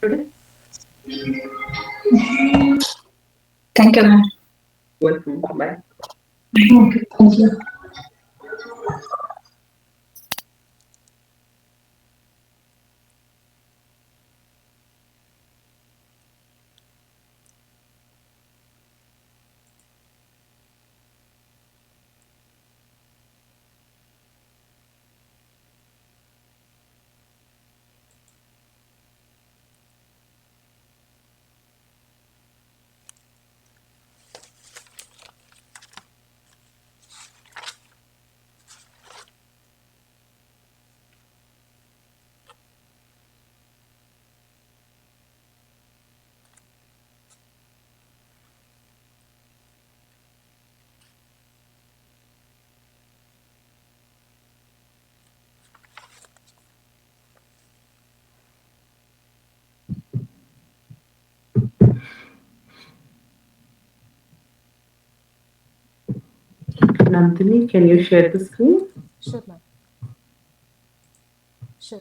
today? Thank you, ma'am. Welcome. Bye. Okay, thank you. Nandini, can you share the screen? Sure, ma'am. Sure.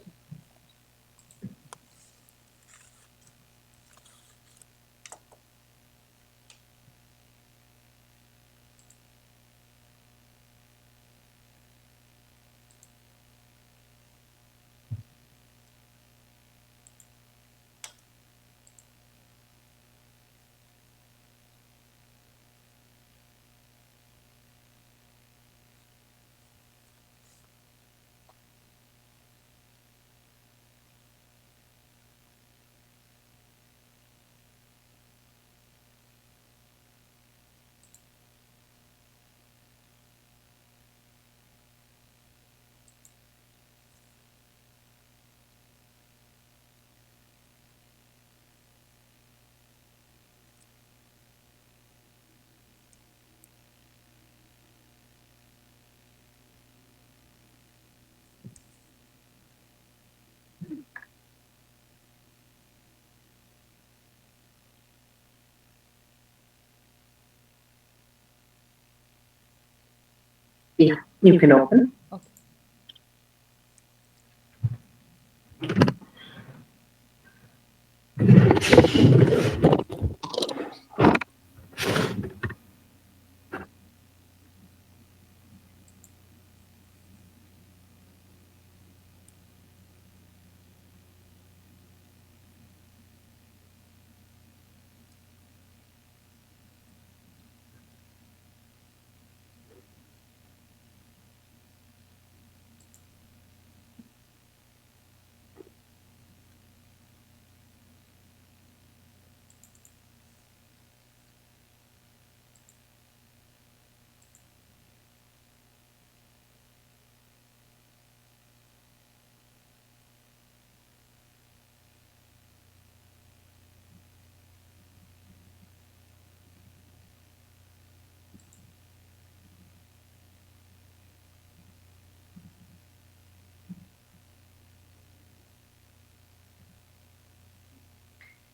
Yeah, you can open. Okay.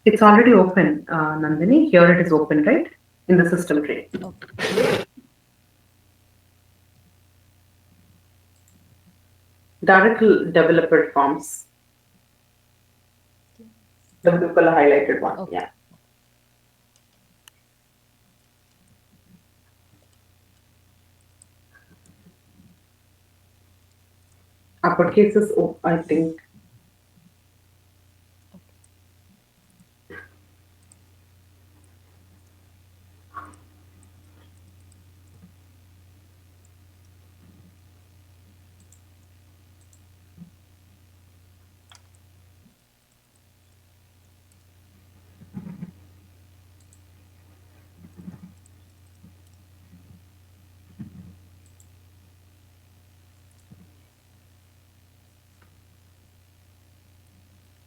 It's already open, Nandini. Here it is open, right? In the system tray. Okay. Directly developer forms. The blue color highlighted one. Okay. Yeah. Uppercase is, I think. Okay.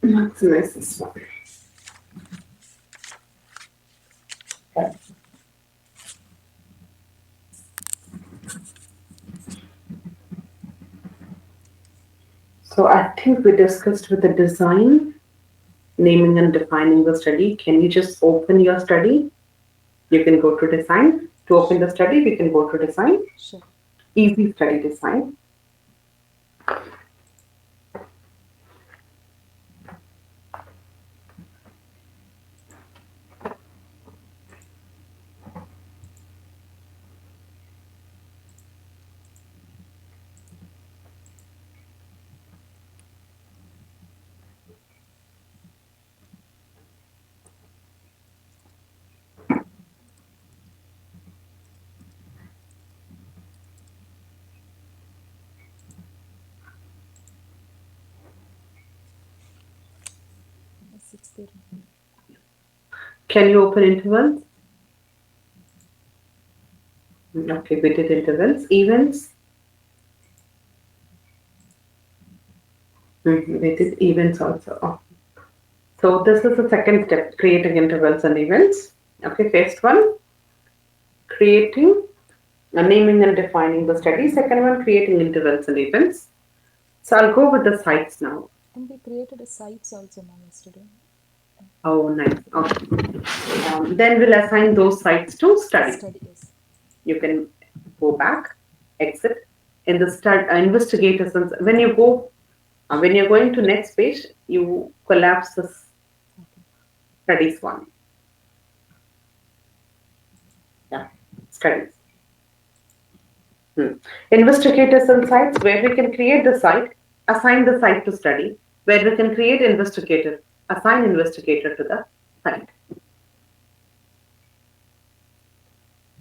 Maximize this one. Okay. So I think we discussed with the design, naming and defining the study. Can you just open your study? You can go to design. To open the study, we can go to design. Sure. Easy study design. it's there. Can you open intervals? Okay, we did intervals. Events. We did events also. Oh. So this is the second step, creating intervals and events. Okay, first one, creating, naming and defining the study. Second one, creating intervals and events. So I'll go with the sites now. And we created a sites also, ma'am, yesterday. Oh, nice. Okay. Then we'll assign those sites to study. Study, yes. You can go back, exit. In the start, investigator, when you go, when you're going to next page, you collapse this Okay. studies one. Yeah, studies. Investigators and sites, where we can create the site, assign the site to study, where we can create investigator, assign investigator to the site.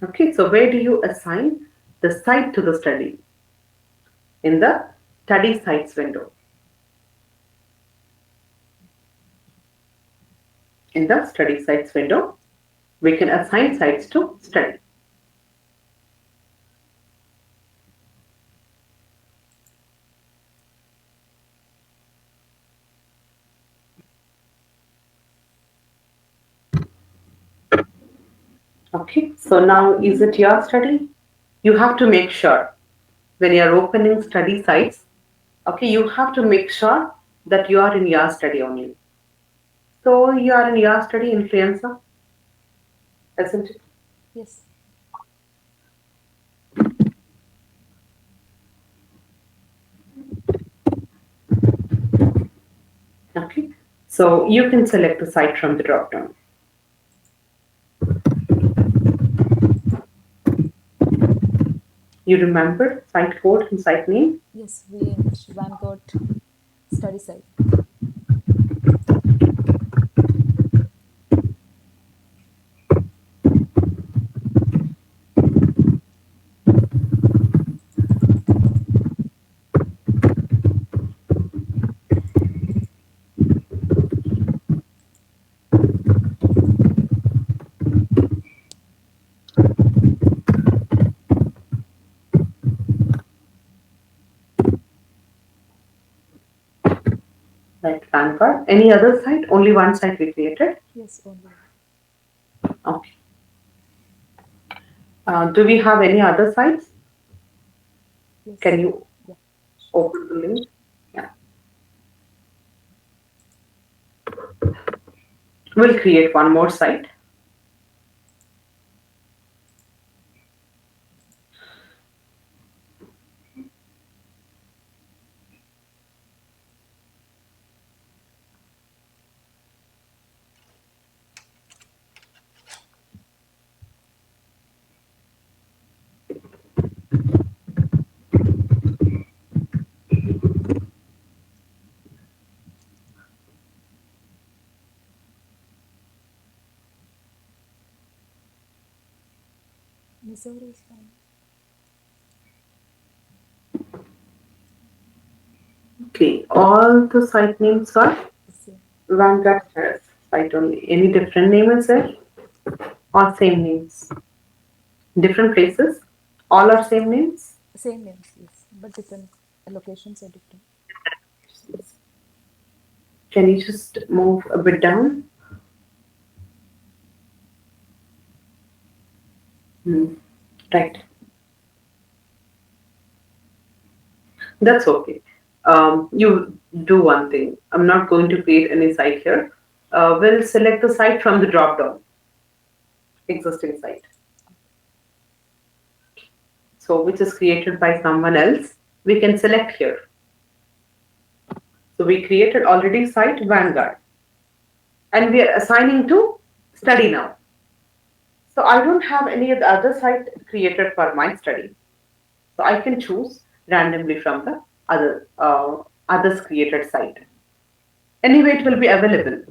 Okay, so where do you assign the site to the study? In the study sites window. In the study sites window, we can assign sites to study. Okay, so now is it your study? You have to make sure when you're opening study sites, okay, you have to make sure that you are in your study only. So you are in your study influencer, isn't it? Yes. Okay, so you can select the site from the drop down. You remember site code and site name? Yes, VNH, Vanguard study site. Like Vanguard. Any other site? Only one site we created. Yes, only one. Okay. Do we have any other sites? Can Yes. you Yeah. Sure. open the link? Yeah. We'll create one more site. Missouri is fine. Okay. All the site names are The same. Vanguard Terrace site only. Any different name is there? Or same names? Different places? All are same names? Same names, yes, but different locations are different. Can you just move a bit down? Hmm. Right. That's okay. You do one thing. I'm not going to create any site here. We'll select the site from the drop down, existing site. So, which is created by someone else. We can select here. So, we created already site Vanguard and we are assigning to study now. So, I don't have any of the other site created for my study. So, I can choose randomly from the others created site. Anyway, it will be available.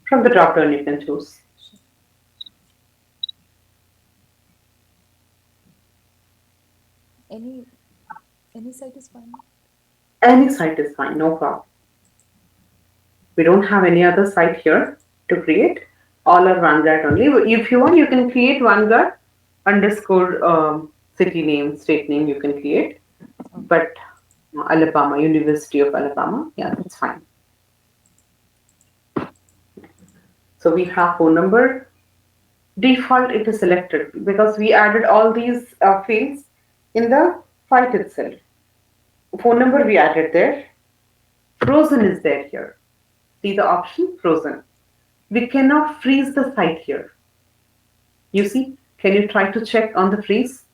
From the drop down, you can choose. Sure. Any any site is fine. Any site is fine, no problem. We don't have any other site here to create. All are Vanguard only. If you want, you can create Vanguard underscore city name, state name. You can create, Okay. but Alabama, University of Alabama. Yeah, that's fine. So we have phone number. Default it is selected because we added all these fields in the site itself. Phone number we added there. Frozen is there here. See the option frozen. We cannot freeze the site here. You see, can you try to check on the freeze?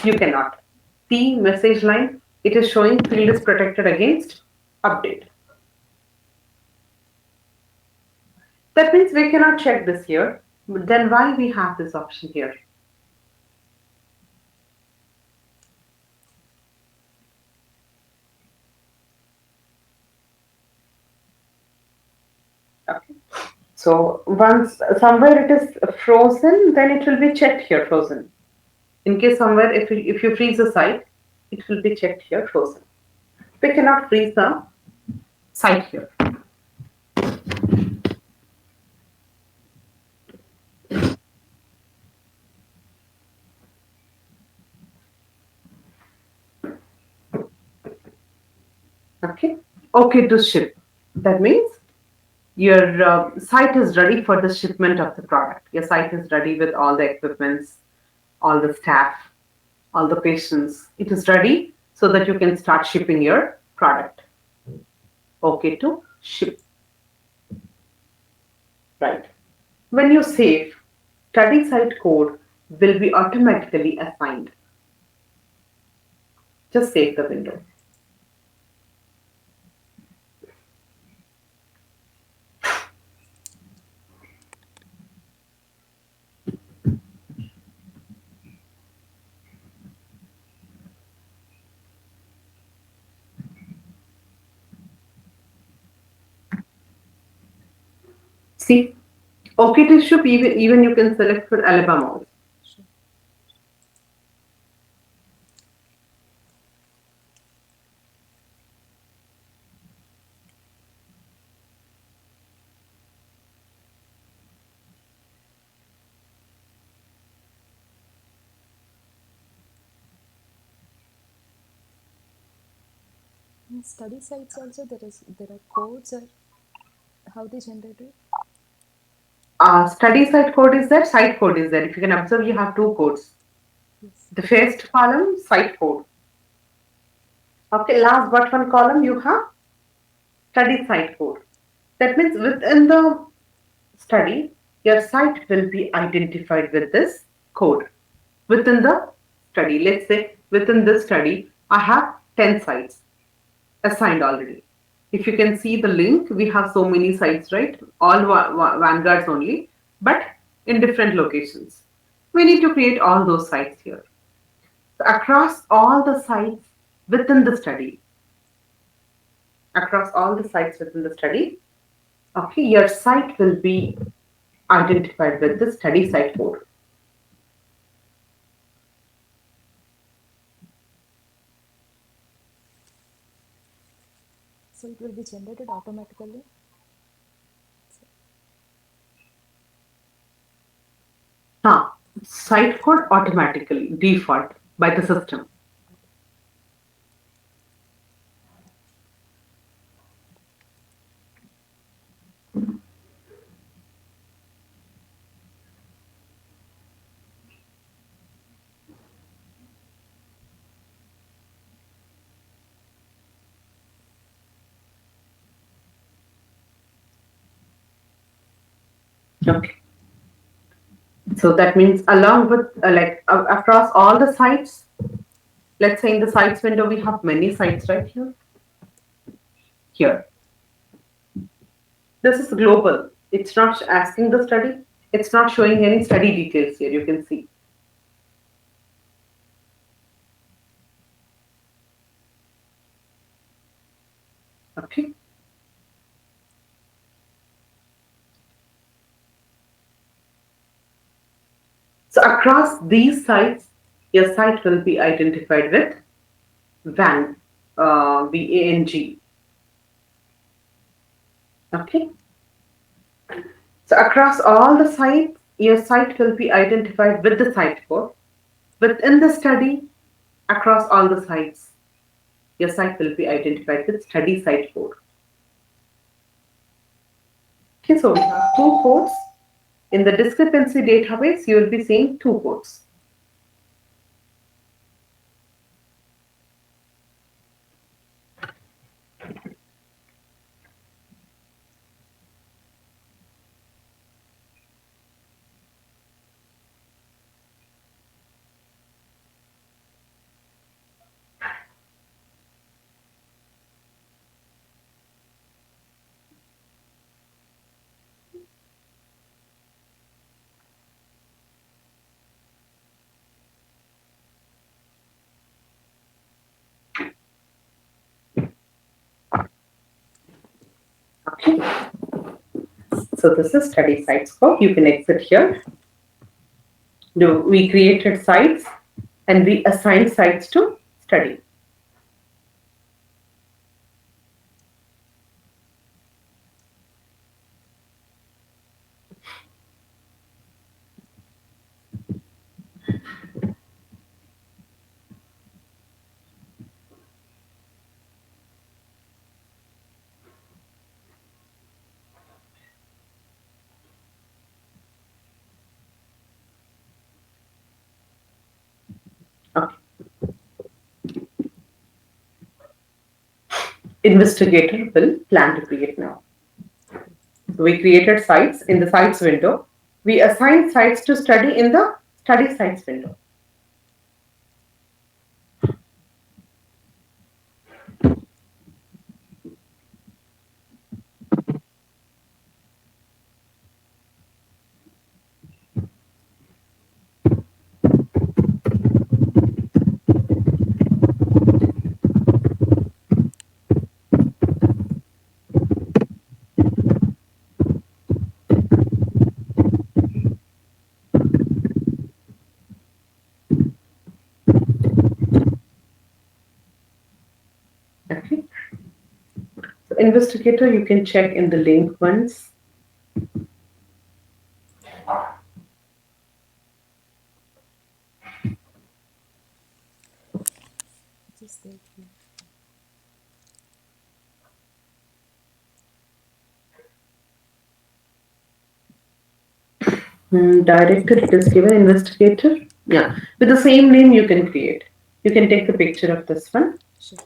You cannot. See message line, it is showing field is protected against update. That means we cannot check this here. But then why we have this option here? Okay. So once somewhere it is frozen, then it will be checked here frozen. In case somewhere if you freeze the site, it will be checked here frozen. We cannot freeze the site here. Okay. Okay to ship. That means your site is ready for the shipment of the product. Your site is ready with all the equipments, all the staff, all the patients. It is ready so that you can start shipping your product. Okay to ship. Right. When you save, study site code will be automatically assigned. Just save the window. See, okay to ship, even you can select for Alabama. Sure. In study sites also there are codes or how they generated. Study site code is there, site code is there. If you can observe, you have two codes. Yes. The first column, site code. Okay, last but one column, you have study site code. That means within the study, your site will be identified with this code. Within the study, let's say within this study, I have 10 sites assigned already. If you can see the link, we have so many sites, right? All vanguards only, but in different locations. We need to create all those sites here. So across all the sites within the study, across all the sites within the study, okay, your site will be identified with the study site code. So it will be generated automatically. Site code automatically default by the system. Okay. So that means along with across all the sites, let's say in the sites window we have many sites right here. Here, this is global. It's not asking the study. It's not showing any study details here. You can see. Okay. Across these sites, your site will be identified with VANG, VANG. Okay. So across all the sites, your site will be identified with the site code. Within the study, across all the sites, your site will be identified with study site code. Okay, so we have two codes. In the discrepancy database, you will be seeing two codes. Okay, so this is study site scope. You can exit here. We created sites and we assigned sites to study. Okay. Investigator will plan to create now. So we created sites in the sites window. We assigned sites to study in the study sites window. Okay. So investigator, you can check in the link once. Just there. Director, it is given investigator. Yeah, with the same name you can create. You can take a picture of this one. Sure.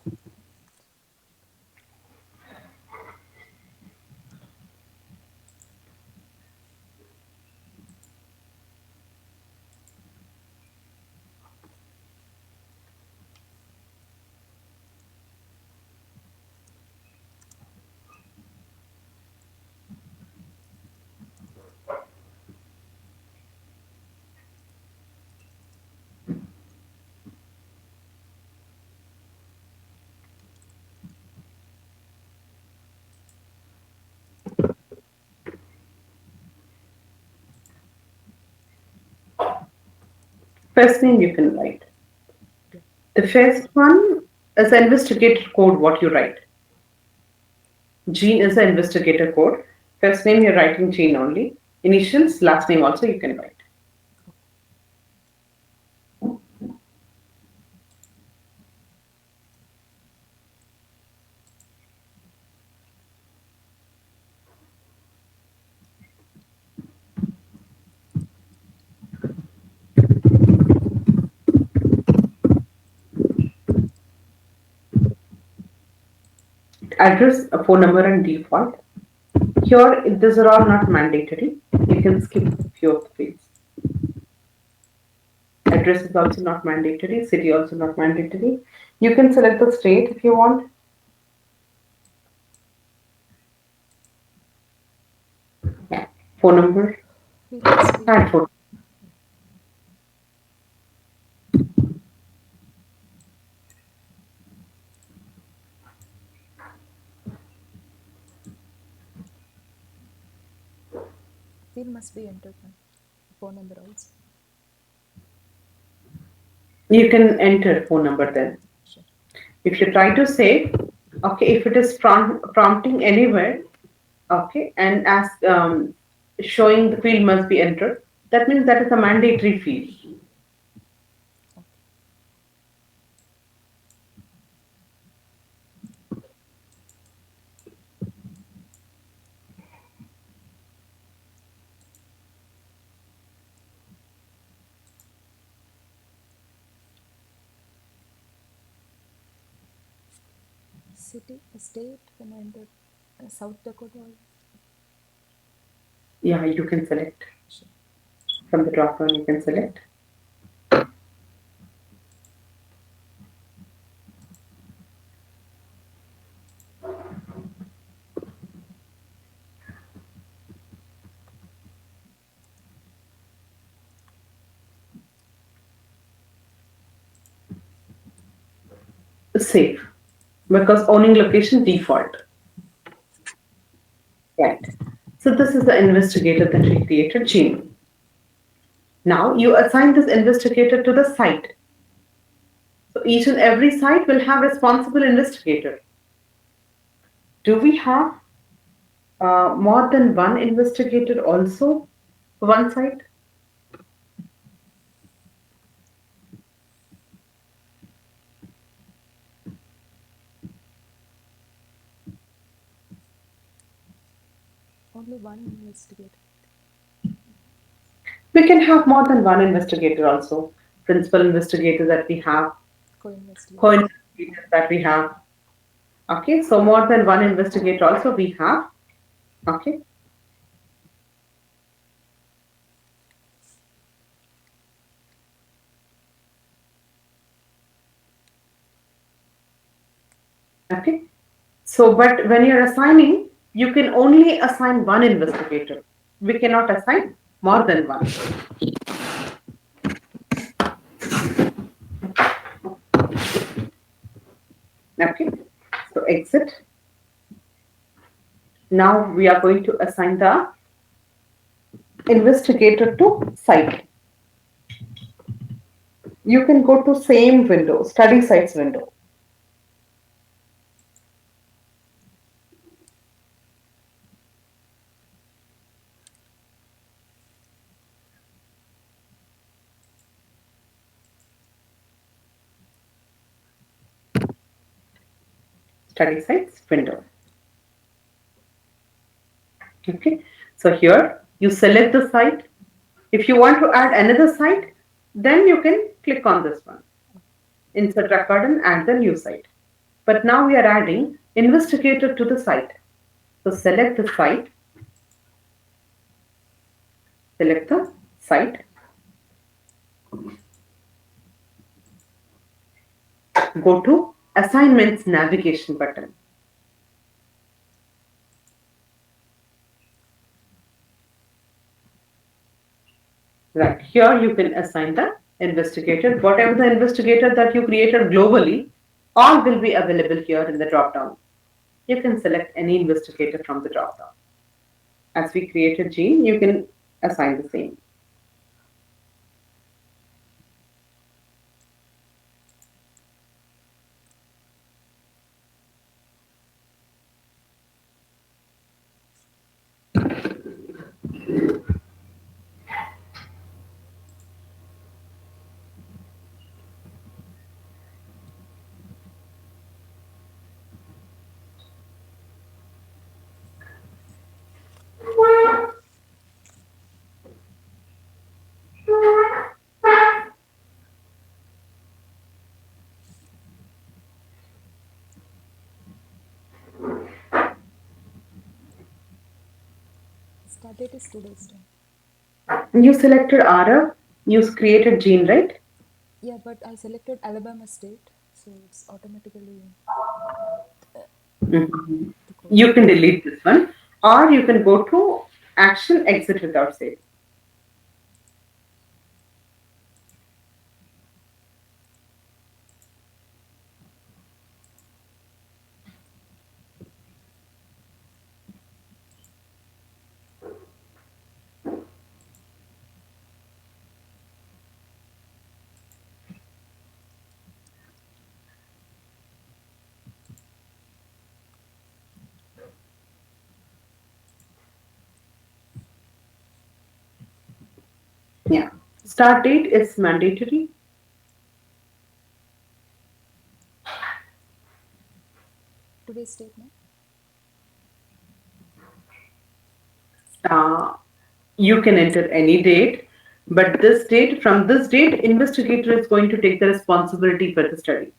First name you can write. Yeah. The first one is investigator code, what you write. Jean is the investigator code. First name you're writing Jean only. Initials, last name also you can write. Address, a phone number and default. Here, these are all not mandatory. You can skip a few of the fields. Address is also not mandatory. City also not mandatory. You can select the state if you want. Yeah. Phone number Field must be and phone. field must be entered. Ma'am. Phone number also. You can enter phone number then. Sure. If you try to say, okay, if it is prompting anywhere, okay, and ask showing the field must be entered, that means that is a mandatory field. Okay. City, state, when I entered South Dakota. Yeah, you can select Sure. from the drop down. You can select. Save because owning location default. Right. So this is the investigator that we created, Gene. Now you assign this investigator to the site. So each and every site will have responsible investigator. Do we have more than one investigator also for one site? Only one investigator. We can have more than one investigator also. Principal investigator that we have, Co-investigators. co-investigators that we have. Okay, so more than one investigator also we have. Okay, okay. So, but when you're assigning, you can only assign one investigator. We cannot assign more than one. Okay, so exit. Now we are going to assign the investigator to site. You can go to same window, study sites window. Study sites window. Okay, so here you select the site. If you want to add another site, then you can click on this one. Insert record and add the new site. But now we are adding investigator to the site. So select the site, go to assignments navigation button. Right here you can assign the investigator. Whatever the investigator that you created globally, all will be available here in the drop down. You can select any investigator from the drop down. As we created Gene, you can assign the same. Start date is today's time. You selected Arab, you created Gene, right? Yeah, but I selected Alabama State, so it's automatically Mhm. the code. You can delete this one, or you can go to action exit without save. Yeah. Start date is mandatory. Today's date, no? Uh, you can enter any date, but from this date, investigator is going to take the responsibility for the study.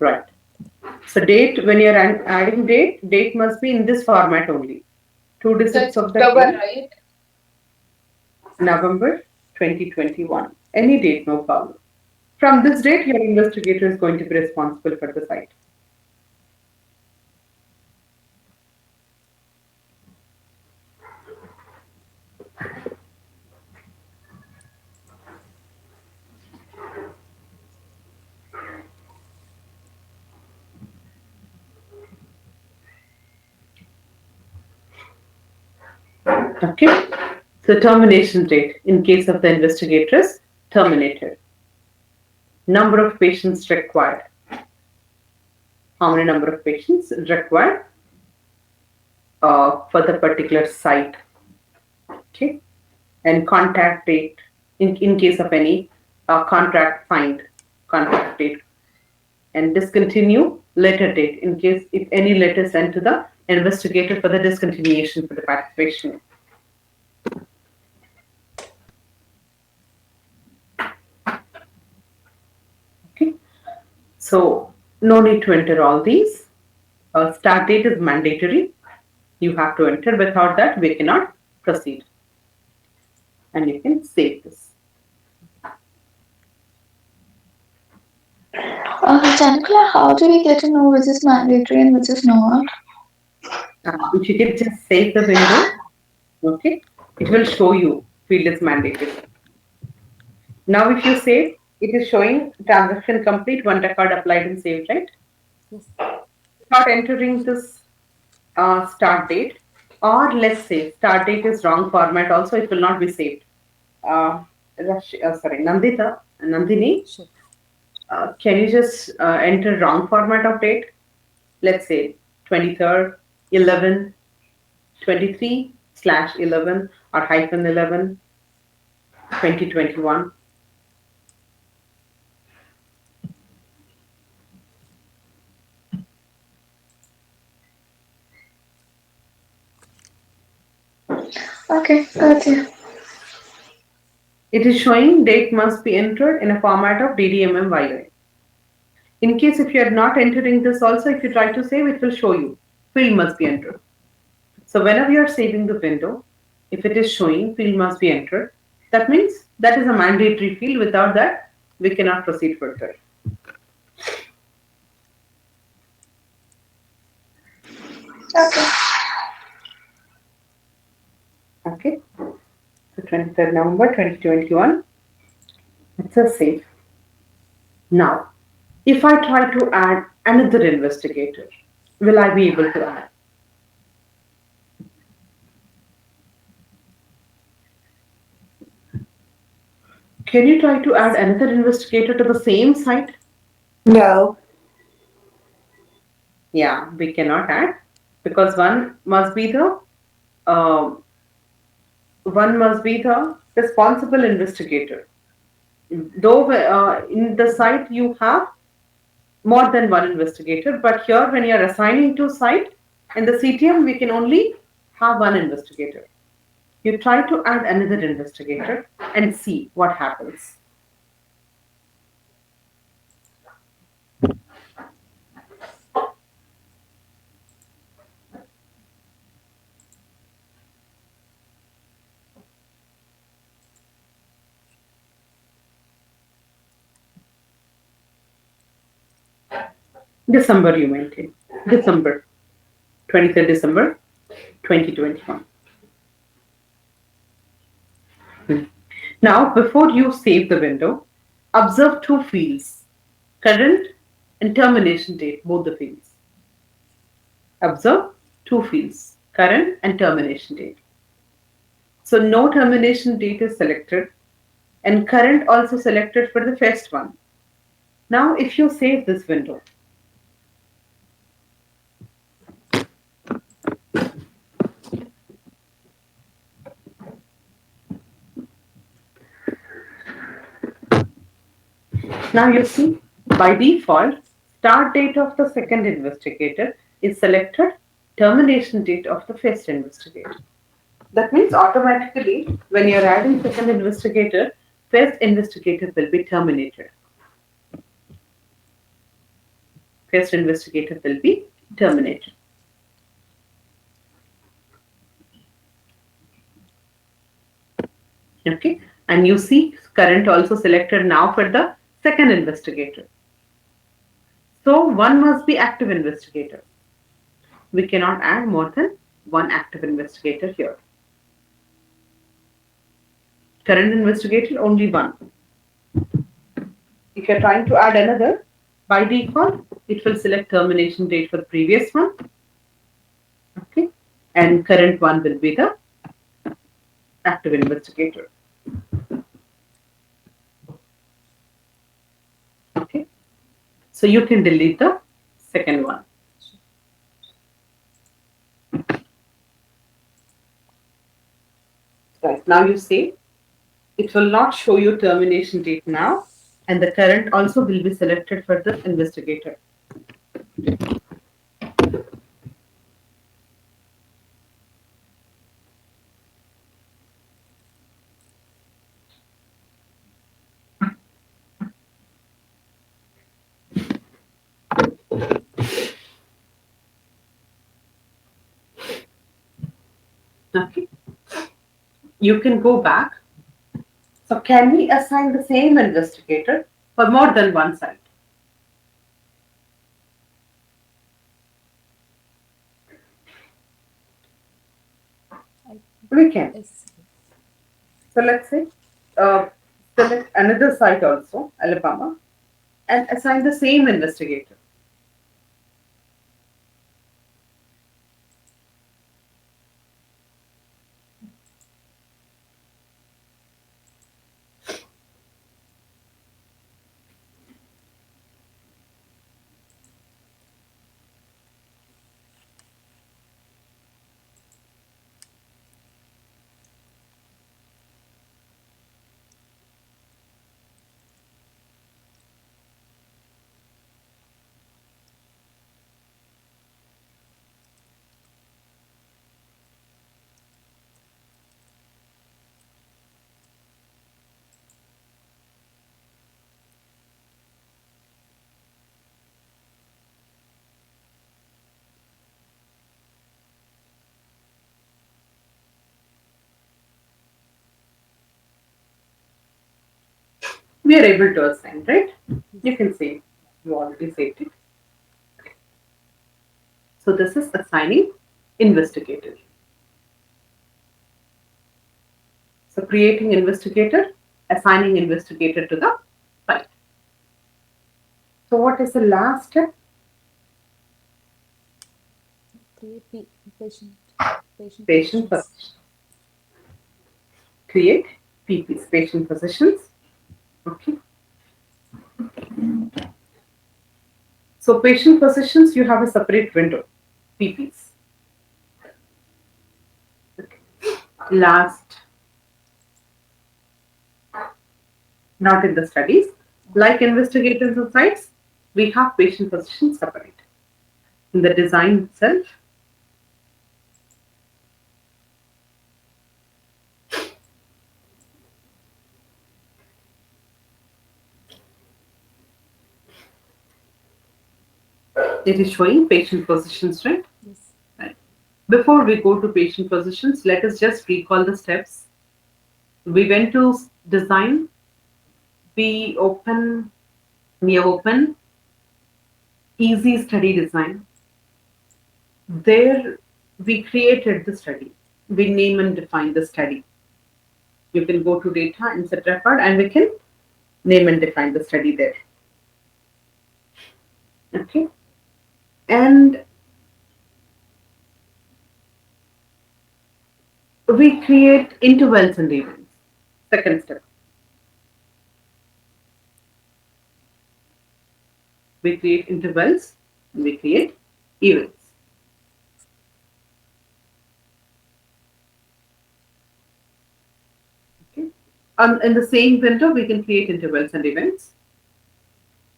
Right. So date, when you're adding date must be in this format only. Two So digits it's of the October, date, right? November 2021. Any date, no problem. From this date, your investigator is going to be responsible for the site. Okay. So termination date in case of the investigator is terminated. Number of patients required. How many number of patients required for the particular site. Okay. And contact date in case of any contract signed, contract date. And discontinue letter date in case if any letter sent to the investigator for the discontinuation for the participation. Okay. So no need to enter all these. Start date is mandatory. You have to enter. Without that, we cannot proceed. And you can save this. Janakala, how do we get to know which is mandatory and which is not? If you can just save the window, okay, it will show you field is mandatory. Now, if you save, it is showing transaction complete, one record applied and saved, right? Yes. Start entering this start date, or let's say start date is wrong format. Also, it will not be saved. Sorry, Nandini, Sure. can you just enter wrong format of date? Let's say 23rd, 11, 23/11 or hyphen 11, 2021. Okay, got you. It is showing date must be entered in a format of DDMM In case if you are not entering this also, if you try to save, it will show you field must be entered. So whenever you are saving the window, if it is showing field must be entered, that means that is a mandatory field. Without that, we cannot proceed further. Okay. Okay. So 23rd November 2021. It's a save. Now, if I try to add another investigator, will I be able to add? Can you try to add another investigator to the same site? No. Yeah, we cannot add because uh, one must be the responsible investigator. Though in the site you have more than one investigator, but here when you are assigning to site in the CTM, we can only have one investigator. You try to add another investigator and see what happens. December you maintain. December, 23rd December 2021. Now, before you save the window, observe two fields, current and termination date, both the fields. Observe two fields, current and termination date. So no termination date is selected and current also selected for the first one. Now if you save this window, now you see by default start date of the second investigator is selected, termination date of the first investigator. That means automatically when you're adding second investigator, first investigator will be terminated. First investigator will be terminated. Okay, and you see current also selected now for the second investigator. So one must be active investigator. We cannot add more than one active investigator here. Current investigator only one. If you're trying to add another, by default it will select termination date for the previous one. Okay, and current one will be the active investigator. Okay, so you can delete the second one. Right, now you see it will not show you termination date now, and the current also will be selected for the investigator. Okay, you can go back. So can we assign the same investigator for more than one site? I We can. yes. So let's say select another site also, Alabama, and assign the same investigator. We are able to assign, right? You can see you already saved it. So this is assigning investigator. So creating investigator, assigning investigator to the site. So what is the last step? Create patient Patient positions. positions. Create PPs, patient positions. Okay. So patient positions, you have a separate window, PPs. Okay. Last, not in the studies. Like investigators and sites, we have patient positions separate. In the design itself, it is showing patient positions, right? Yes. Right. Before we go to patient positions, let us just recall the steps. We went to design, we have open easy study design. There we created the study. We name and define the study. You can go to data, insert record, and we can name and define the study there. Okay. And we create intervals and events. Second step. We create intervals and we create events. Okay. In the same window, we can create intervals and events.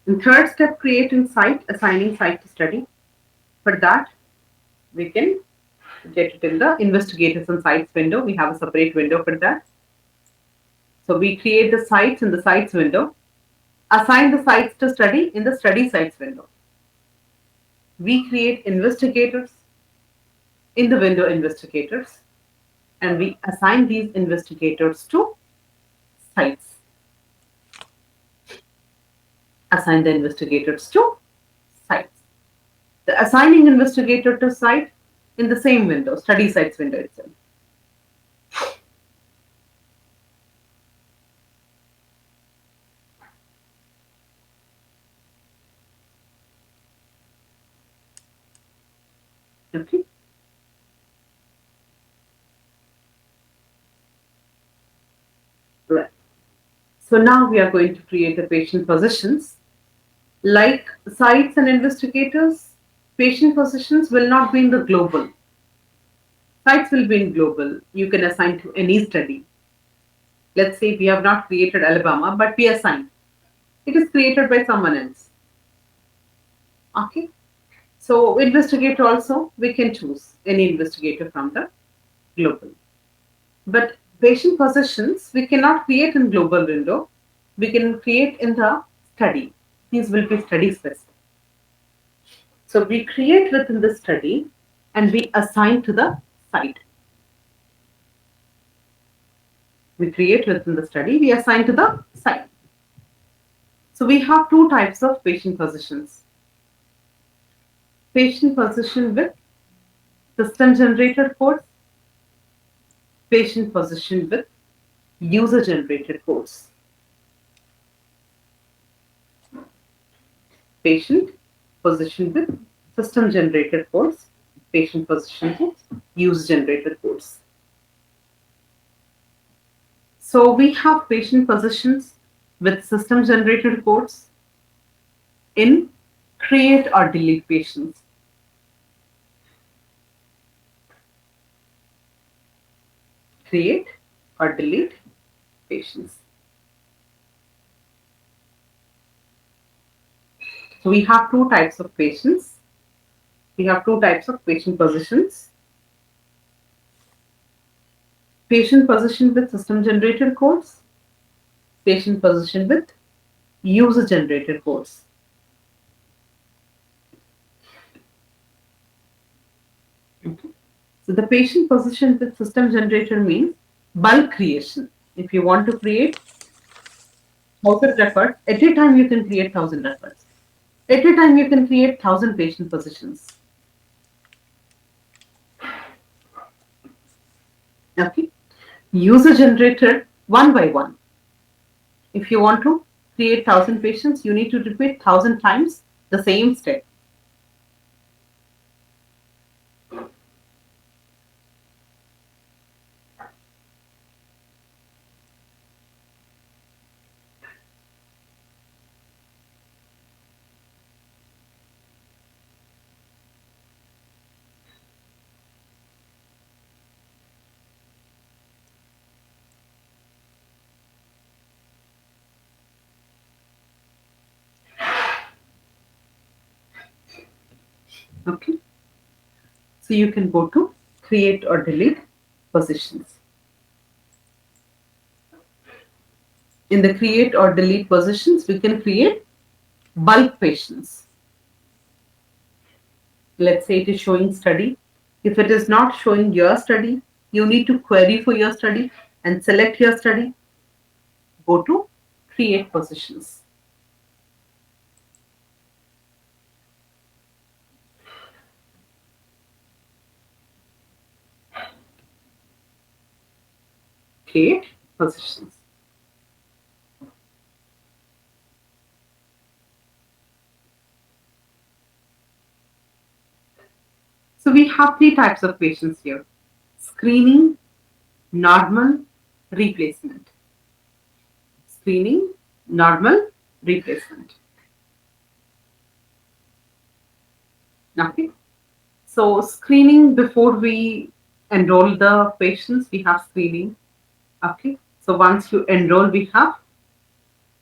In third step, creating site, assigning site to study. For that, we can get it in the investigators and sites window. We have a separate window for that. So we create the sites in the sites window, assign the sites to study in the study sites window. We create investigators in the window investigators, and we assign these investigators to sites. Assign the investigators to sites. The assigning investigator to site in the same window, study sites window itself. Okay. Right. So now we are going to create the patient positions. Like sites and investigators, patient positions will not be in the global. Sites will be in global. You can assign to any study. Let's say we have not created Alabama, but we assign. It is created by someone else. Okay. So investigator also, we can choose any investigator from the global. But patient positions, we cannot create in global window. We can create in the study. These will be study specific. So we create within the study and we assign to the site. We create within the study, we assign to the site. So we have two types of patient positions. Patient position with system generated codes, patient position with user generated codes. Patient position with system generated codes, patient position with user generated codes. So we have patient positions with system generated codes in create or delete patients. Create or delete patients. So we have two types of patients. We have two types of patient positions. Patient position with system generated codes, patient position with user generated codes. Okay. So the patient position with system generator means bulk creation. If you want to create 1,000 records, at a time you can create 1,000 records. At a time you can create 1,000 patient positions. Okay. User generated one by one. If you want to create 1,000 patients, you need to repeat 1,000 times the same step. Okay. So you can go to create or delete positions. In the create or delete positions, we can create bulk patients. Let's say it is showing study. If it is not showing your study, you need to query for your study and select your study. Go to create positions. Create positions. So we have three types of patients here: screening, normal, replacement. Screening, normal, replacement. Okay. So screening before we enroll the patients, we have screening. Okay. So once you enroll, we have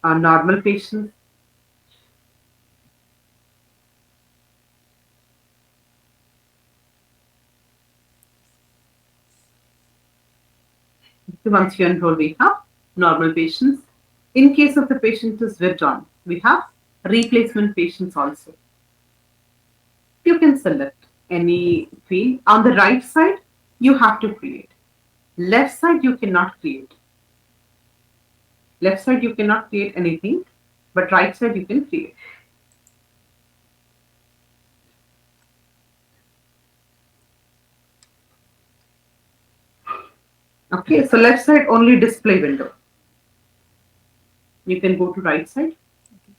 normal patients. So once you enroll, we have normal patients. In case of the patient is withdrawn, we have replacement patients also. You can select any field. On the right side, you have to create. Left side, you cannot create. Left side, you cannot create anything, but right side, you can create. Okay, so left side only display window. You can go to right side. Okay.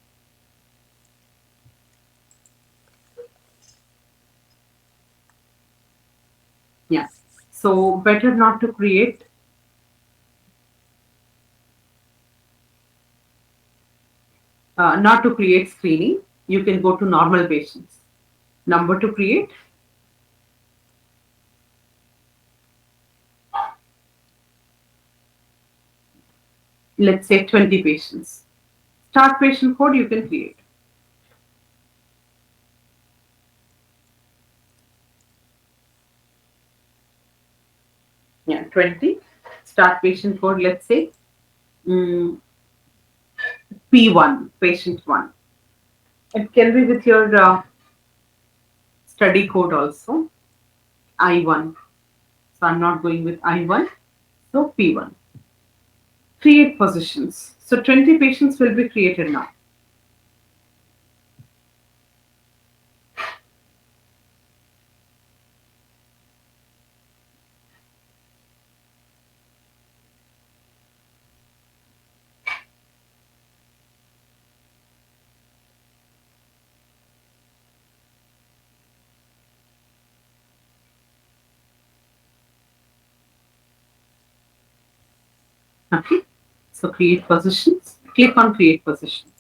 Yeah. So better not to create. Not to create screening. You can go to normal patients. Number to create. Let's say 20 patients. Start patient code you can create. Yeah, 20. Start patient code, let's say mm, P1, patient 1. It can be with your study code also, I1. So I'm not going with I1, so P1. Create positions. So 20 patients will be created now. Okay. So create positions. Click on create positions.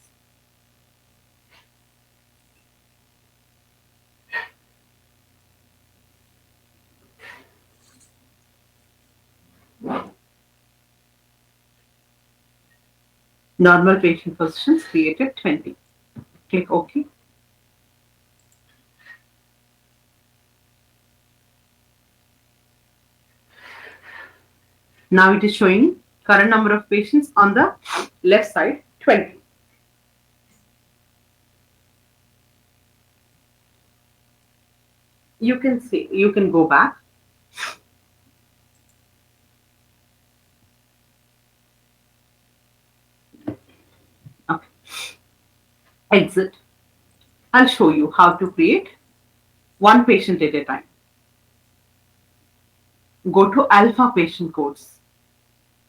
Normal patient positions created 20. Click OK. Now it is showing current number of patients on the left side 20. You can see, you can go back. Okay. Exit. I'll show you how to create one patient at a time. Go to alpha patient codes.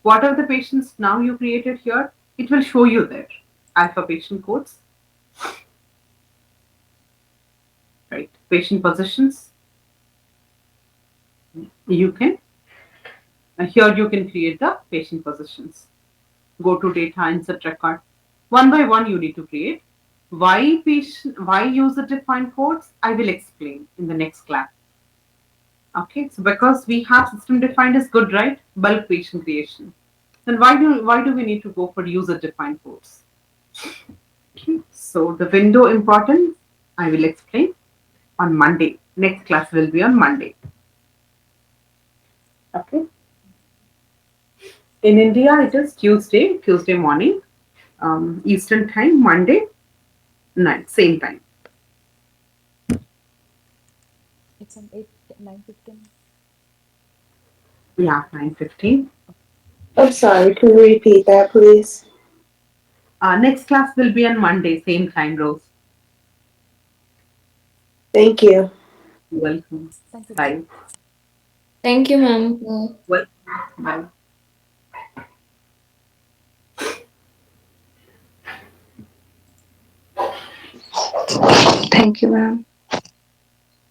What are the patients now you created here? It will show you there. Alpha patient codes, right? Patient positions. You can, here you can create the patient positions. Go to data, insert record. One by one you need to create. Why user defined codes? I will explain in the next class. Okay, so because we have system defined is good, right? Bulk patient creation. Then why do we need to go for user defined codes? Okay, so the window importance I will explain on Monday. Next class will be on Monday. Okay. In India, it is Tuesday morning, Eastern time, Monday night, same time. It's on 8, 9:15. Yeah, 9:15. I'm sorry, can you repeat that, please? Next class will be on Monday, same time, Rose. Thank you. Welcome. Thank you, ma'am. Bye. Thank you, ma'am. Well, bye. Thank you, ma'am.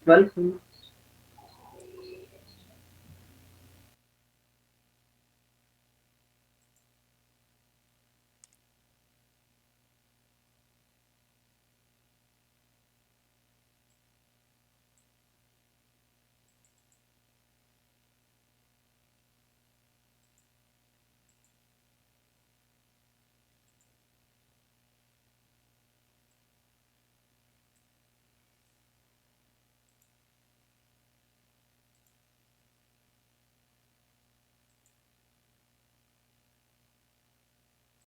Welcome.